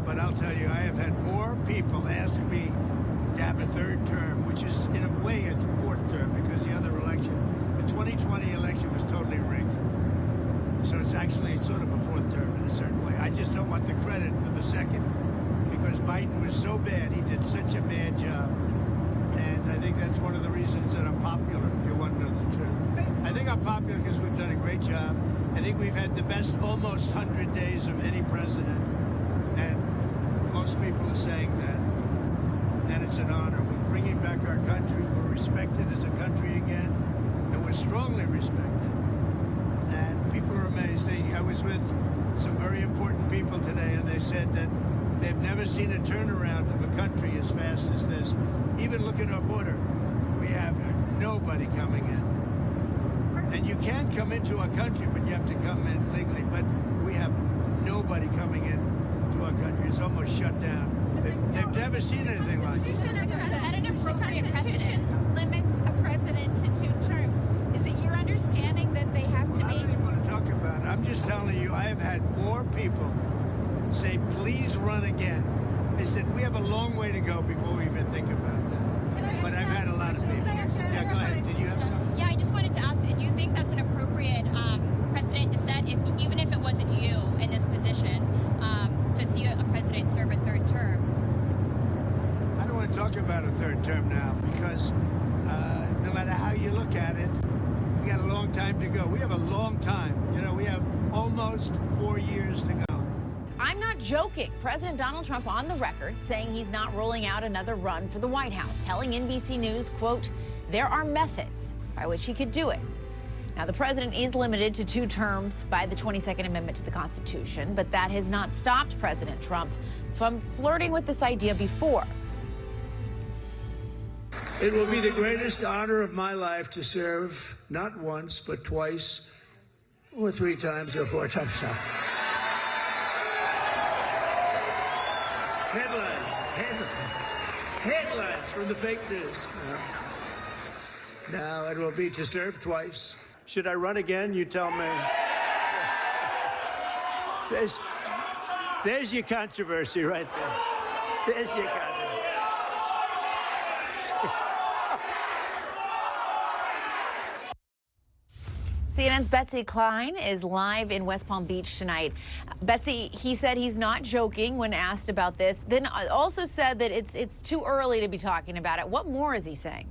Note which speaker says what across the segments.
Speaker 1: but I'll tell you, I have had more people ask me to have a third term, which is in a way a fourth term because the other election, the 2020 election was totally rigged. So it's sort of a fourth term in a certain way. I just don't want the credit for the second because Biden was so bad. He did such a bad job. And I think that's one of the reasons that I'm popular, if you want to know the truth. I think I'm popular because we've done a great job. I think we've had the best almost 100 days of any president. And most people are saying that. And it's an honor. We're bringing back our country. We're respected as a country again. And we're strongly respected. And people are amazed. I was with some very important people today, and they said that they've never seen a turnaround of a country as fast as this. Even look at our border. We have nobody coming in. And you can come into our country, but you have to come in legally. But we have nobody coming in to our country. It's almost shut down. They've never seen anything like this.
Speaker 2: At an appropriate precedent limits a president to 2 terms. Is it your understanding that they have to be?
Speaker 1: I don't even want to talk about it. I'm just telling you, I have had more people say, please run again. I said, we have a long way to go before we even think about that. But I've had a lot of people. Yeah, go ahead. Did you have something?
Speaker 2: Yeah, I just wanted to ask, do you think that's an appropriate precedent to set, even if it wasn't you in this position, to see a president serve a 3rd term?
Speaker 1: I don't want to talk about a 3rd term now because no matter how you look at it, we got a long time to go. We have a long time. You know, we have almost 4 years to go.
Speaker 3: I'm not joking. President Donald Trump on the record saying he's not ruling out another run for the White House, telling NBC News, quote, there are methods by which he could do it. Now, the president is limited to 2 terms by the 22nd Amendment to the Constitution, but that has not stopped President Trump from flirting with this idea before.
Speaker 1: It will be the greatest honor of my life to serve not once, but twice, or 3 times, or 4 times now. Headlines from the fake news. Now it will be to serve twice. Should I run again? You tell me. There's your controversy right there. There's your controversy.
Speaker 3: CNN's Betsy Klein is live in West Palm Beach tonight. Betsy, he said he's not joking when asked about this, then also said that it's too early to be talking about it. What more is he saying?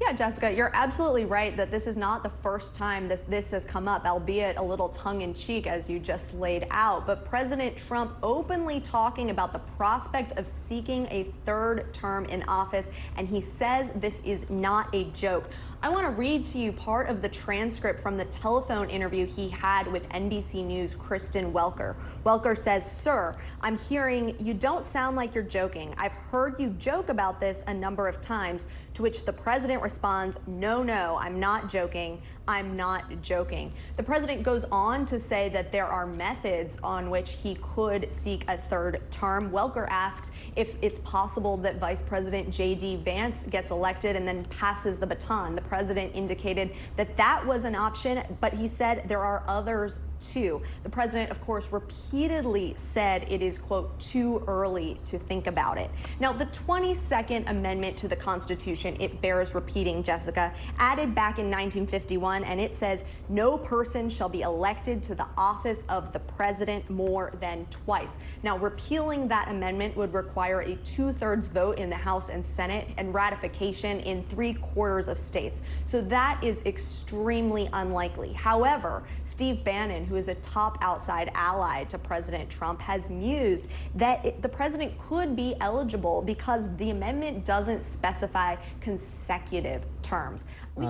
Speaker 4: Yeah, Jessica, you're absolutely right that this is not the first time this has come up, albeit a little tongue-in-cheek as you just laid out. But President Trump openly talking about the prospect of seeking a 3rd term in office, and he says this is not a joke. I want to read to you part of the transcript from the telephone interview he had with NBC News' Kristen Welker. Welker says, "Sir, I'm hearing you don't sound like you're joking. I've heard you joke about this a number of times," to which the president responds, "No, I'm not joking. I'm not joking." The president goes on to say that there are methods on which he could seek a 3rd term. Welker asked if it's possible that Vice President J.D. Vance gets elected and then passes the baton. The president indicated that that was an option, but he said there are others too. The president, of course, repeatedly said it is, quote, too early to think about it. Now, the 22nd Amendment to the Constitution, it bears repeating, Jessica, added back in 1951, and it says no person shall be elected to the office of the president more than twice. Now, repealing that amendment would require a 2/3 vote in the House and Senate and ratification in 3/4 of states. So that is extremely unlikely. However, Steve Bannon, who is a top outside ally to President Trump, has mused that the president could be eligible because the amendment doesn't specify consecutive terms.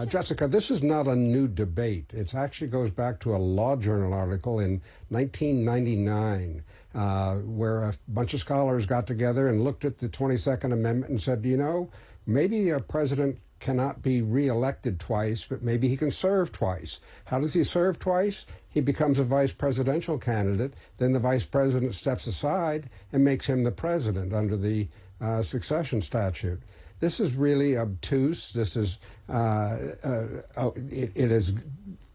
Speaker 5: Jessica, this is not a new debate. It actually goes back to a Law Journal article in 1999, where a bunch of scholars got together and looked at the 22nd Amendment and said, you know, maybe a president cannot be reelected twice, but maybe he can serve twice. How does he serve twice? He becomes a vice presidential candidate. Then the vice president steps aside and makes him the president under the succession statute. This is really obtuse. This is it is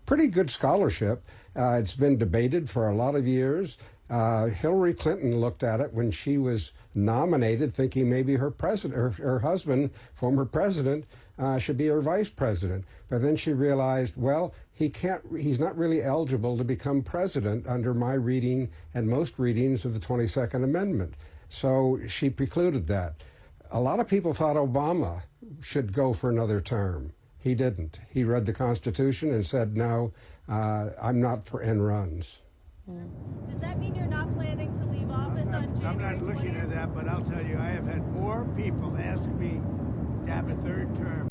Speaker 5: pretty good scholarship. It's been debated for a lot of years. Hillary Clinton looked at it when she was nominated, thinking maybe her husband, former president, should be her vice president. But then she realized, well, he's not really eligible to become president under my reading and most readings of the 22nd Amendment. So she precluded that. A lot of people thought Obama should go for another term. He didn't. He read the Constitution and said, no, I'm not for end runs.
Speaker 6: Does that mean you're not planning to leave office on January 20th?
Speaker 1: I'm not looking at that, but I'll tell you, I have had more people ask me to have a third term.